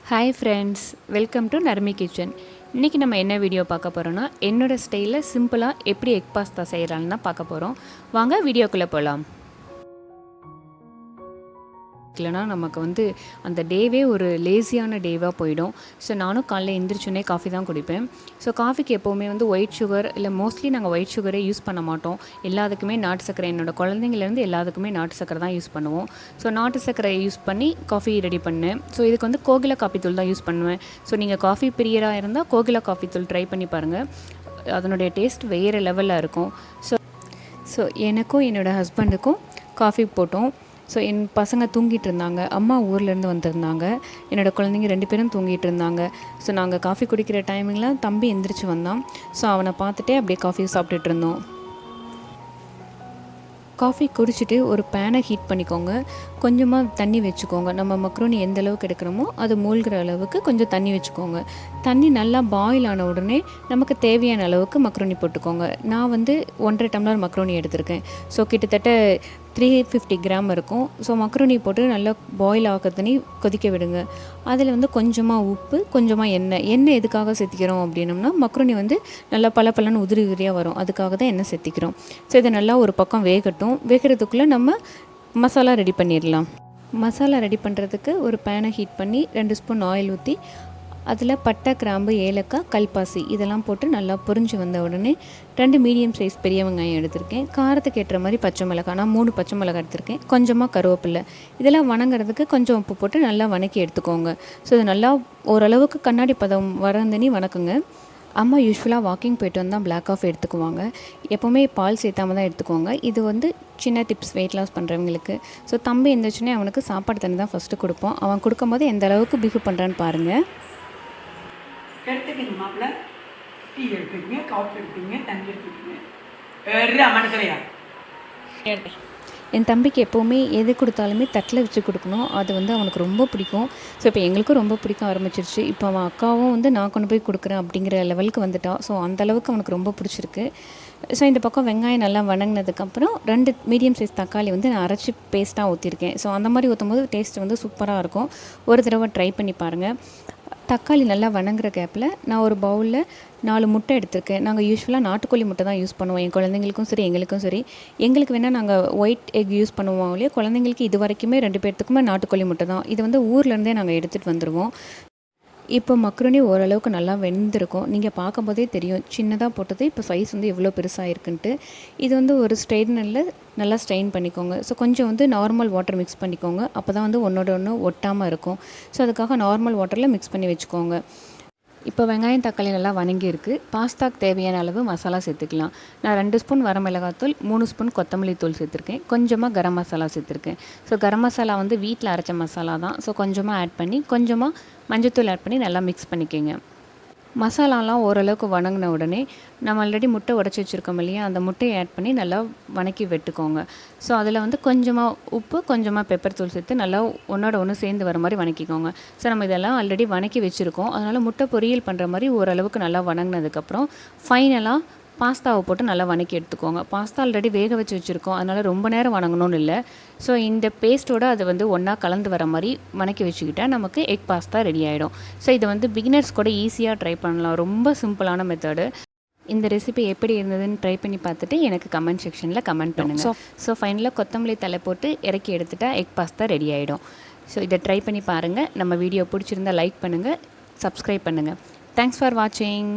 Hi friends, welcome to narmekitchen. இன்றைக்கி நம்ம என்ன வீடியோ பார்க்க போகிறோன்னா, என்னோடய ஸ்டைலில் சிம்பிளாக எப்படி எக் பாஸ்தா செய்கிறான்னு தான் பார்க்க போகிறோம். வாங்க வீடியோக்குள்ளே போகலாம். இல்லைனா நமக்கு அந்த டேவே ஒரு லேசியான டேவாக போயிடும். ஸோ நானும் காலைல எந்திரிச்சோன்னே காஃபி தான் குடிப்பேன். ஸோ காஃபிக்கு எப்போவுமே ஒயிட் சுகர் இல்லை மோஸ்ட்லி நாங்கள் ஒயிட் சுகரே யூஸ் பண்ண மாட்டோம். எல்லாத்துக்குமே நாட்டு சர்க்கரை, என்னோடய குழந்தைங்கலேருந்து எல்லாத்துக்குமே நாட்டு சர்க்கரை தான் யூஸ் பண்ணுவோம். ஸோ நாட்டு சர்க்கரை யூஸ் பண்ணி காஃபி ரெடி பண்ணேன். ஸோ இதுக்கு கோகிலா காஃபி தூள் தான் யூஸ் பண்ணுவேன். ஸோ நீங்கள் காஃபி பிரியராக இருந்தால் கோகிலா காஃபி தூள் ட்ரை பண்ணி பாருங்கள். அதனுடைய டேஸ்ட் வேறு லெவலில் இருக்கும். ஸோ எனக்கும் என்னோடய ஹஸ்பண்டுக்கும் காஃபி போட்டோம். ஸோ என் பசங்க தூங்கிட்டு இருந்தாங்க. அம்மா ஊர்லேருந்து வந்திருந்தாங்க. என்னோடய குழந்தைங்க 2 பேரும் தூங்கிட்டு இருந்தாங்க. ஸோ நாங்கள் காஃபி குடிக்கிற டைமிங்கில் தம்பி எந்திரிச்சு வந்தான். ஸோ அவனை பார்த்துட்டே அப்படியே காஃபி சாப்பிட்டுட்டு இருந்தோம். காஃபி குடிச்சிட்டு ஒரு பேனை ஹீட் பண்ணிக்கோங்க. கொஞ்சமாக தண்ணி வச்சுக்கோங்க. நம்ம மக்ரோனி எந்த அளவுக்கு எடுக்கிறோமோ அது மூழ்கிற அளவுக்கு கொஞ்சம் தண்ணி வச்சுக்கோங்க. தண்ணி நல்லா பாயில் ஆன உடனே நமக்கு தேவையான அளவுக்கு மக்ரோனி போட்டுக்கோங்க. நான் 1.5 டம்ளர் மக்ரோனி எடுத்திருக்கேன். ஸோ கிட்டத்தட்ட 350 கிராம் இருக்கும். ஸோ மக்ரோனி போட்டு நல்லா பாயில் ஆக தண்ணி கொதிக்க விடுங்க. அதில் கொஞ்சமாக உப்பு, கொஞ்சமாக எண்ணெய் எதுக்காக சேர்த்திக்கிறோம் அப்படின்னம்னா, மக்ரோனி நல்லா பலன்னு உதிரி உதிரியாக வரும். அதுக்காக தான் எண்ணெய் சேர்த்திக்கிறோம். ஸோ இதை நல்லா ஒரு பக்கம் வேகட்டும். வேகிறதுக்குள்ளே நம்ம மசாலா ரெடி பண்ணிடலாம். மசாலா ரெடி பண்ணுறதுக்கு ஒரு பேனை ஹீட் பண்ணி 2 ஸ்பூன் ஆயில் ஊற்றி அதில் பட்டை, கிராம்பு, ஏலக்காய், கல்பாசி இதெல்லாம் போட்டு நல்லா பொரிஞ்சு வந்த உடனே 2 மீடியம் சைஸ் பெரிய வெங்காயம் எடுத்திருக்கேன். காரத்துக்கு ஏற்ற மாதிரி பச்சை மிளகாய், நான் 3 பச்சை மிளகாய் எடுத்திருக்கேன். கொஞ்சமாக கருவேப்பிலை. இதெல்லாம் வணங்குறதுக்கு கொஞ்சம் உப்பு போட்டு நல்லா வணக்கி எடுத்துக்கோங்க. ஸோ இது நல்லா ஓரளவுக்கு கண்ணாடி பதம் வரந்தனி வணக்குங்க. அம்மா யூஸ்வலாக வாக்கிங் போய்ட்டு வந்தால் பிளாக் காஃபி எடுத்துக்குவாங்க. எப்போவுமே பால் சேர்த்தாம தான் எடுத்துக்குவாங்க. இது சின்ன டிப்ஸ் வெயிட் லாஸ் பண்ணுறவங்களுக்கு. ஸோ தம்பி எந்திரிச்சோன்னே அவனுக்கு சாப்பாடு தண்ணி தான் ஃபஸ்ட்டு கொடுப்போம். அவன் கொடுக்கும்போது எந்த அளவுக்கு பிஹேவ் பண்ணுறான்னு பாருங்கள். எடுத்துக்கிங்க மாப்பிள்ள, டீ எடுத்துக்கிங்க, காஃபி எடுத்துக்கிங்க, தண்ணி எடுத்துக்கிங்க. மனுக்கரையா என் தம்பிக்கு எப்போவுமே எது கொடுத்தாலுமே தட்டில் வச்சு கொடுக்கணும். அது அவனுக்கு ரொம்ப பிடிக்கும். ஸோ இப்போ எங்களுக்கும் ரொம்ப பிடிக்க ஆரம்பிச்சிருச்சு. இப்போ அவன் அக்காவும் நான் கொண்டு போய் கொடுக்குறேன் அப்படிங்கிற லெவலுக்கு வந்துட்டான். ஸோ அந்தளவுக்கு அவனுக்கு ரொம்ப பிடிச்சிருக்கு. ஸோ இந்த பக்கம் வெங்காயம் நல்லா வணங்கினதுக்கப்புறம் 2 மீடியம் சைஸ் தக்காளி நான் அரைச்சி பேஸ்ட்டாக ஊற்றிருக்கேன். ஸோ அந்த மாதிரி ஊற்றும் போது டேஸ்ட் சூப்பராக இருக்கும். ஒரு தடவை ட்ரை பண்ணி பாருங்கள். தக்காளி நல்லா வணங்குற கேப்பில் நான் ஒரு பவுலில் 4 முட்டை எடுத்திருக்கேன். நாங்கள் யூஸ்வலாக நாட்டுக்கோழி முட்டை தான் யூஸ் பண்ணுவோம். என் குழந்தைங்களுக்கும் சரி, எங்களுக்கும் சரி. எங்களுக்கு வேணால் நாங்கள் ஒயிட் எக் யூஸ் பண்ணுவோம் இல்லையா. குழந்தைங்களுக்கு இது வரைக்குமே 2 பேர்த்துக்குமே நாட்டுக்கோழி முட்டை தான். இது ஊர்லேருந்தே நாங்கள் எடுத்துகிட்டு வந்துடுவோம். இப்போ மக்ரோனி ஓரளவுக்கு நல்லா வெந்திருக்கும். நீங்கள் பார்க்கும்போதே தெரியும், சின்னதாக போட்டது இப்போ சைஸ் எவ்வளோ பெருசாக இருக்குன்ட்டு. இது ஒரு ஸ்ட்ரெயினரில் நல்லா ஸ்ட்ரெயின் பண்ணிக்கோங்க. ஸோ கொஞ்சம் நார்மல் வாட்டர் மிக்ஸ் பண்ணிக்கோங்க. அப்போ தான் ஒன்றோட ஒன்று ஒட்டாமல் இருக்கும். ஸோ அதுக்காக நார்மல் வாட்டரில் மிக்ஸ் பண்ணி வச்சுக்கோங்க. இப்போ வெங்காயம், தக்காளி நல்லா வணங்கியிருக்கு. பாஸ்தாக்கு தேவையான அளவு மசாலா சேர்த்துக்கலாம். நான் 2 ஸ்பூன் வரமிளகாத்தூள், 3 ஸ்பூன் கொத்தமல்லி தூள் சேர்த்துருக்கேன். கொஞ்சமாக கரம் மசாலா சேர்த்துருக்கேன். ஸோ கரம் மசாலா வீட்டில் அரைச்ச மசாலா தான். ஸோ கொஞ்சமாக ஆட் பண்ணி, கொஞ்சமாக மஞ்சத்தூள் ஆட் பண்ணி நல்லா மிக்ஸ் பண்ணிக்கோங்க. மசாலாலாம் ஓரளவுக்கு வணங்கின உடனே நம்ம ஆல்ரெடி முட்டை உடச்சி வச்சுருக்கோம் இல்லையா, அந்த முட்டையை ஆட் பண்ணி நல்லா வணக்கி வெட்டுக்கோங்க. ஸோ அதில் கொஞ்சமாக உப்பு, கொஞ்சமாக பெப்பர் தூள் சேர்த்து நல்லா ஒன்றோட ஒன்று சேர்ந்து வர மாதிரி வணக்கிக்கோங்க. ஸோ நம்ம இதெல்லாம் ஆல்ரெடி வணக்கி வச்சுருக்கோம். அதனால் முட்டை பொரியல் பண்ணுற மாதிரி ஓரளவுக்கு நல்லா வணங்கினதுக்கப்புறம் ஃபைனலாக பாஸ்தாவை போட்டு நல்லா வணக்கி எடுத்துக்கோங்க. பாஸ்தா ஆல்ரெடி வேக வச்சு வச்சுருக்கோம். அதனால் ரொம்ப நேரம் வணங்கணும்னு இல்லை. ஸோ இந்த பேஸ்ட்டோடு அது ஒன்றா கலந்து வர மாதிரி வணக்கி வச்சுக்கிட்டால் நமக்கு எக் பாஸ்தா ரெடி ஆகிடும். ஸோ இதை பிகினர்ஸ் கூட ஈஸியாக ட்ரை பண்ணலாம். ரொம்ப சிம்பிளான மெத்தடு. இந்த ரெசிபி எப்படி இருந்ததுன்னு ட்ரை பண்ணி பார்த்துட்டு எனக்கு கமெண்ட் செக்ஷனில் கமெண்ட் பண்ணுங்கள். ஸோ ஃபைனலாக கொத்தமல்லி தலை போட்டு இறக்கி எடுத்துட்டா எக் பாஸ்தா ரெடி ஆகிடும். ஸோ இதை ட்ரை பண்ணி பாருங்கள். நம்ம வீடியோ பிடிச்சிருந்தால் லைக் பண்ணுங்கள், சப்ஸ்கிரைப் பண்ணுங்கள். தேங்க்ஸ் ஃபார் வாட்சிங்.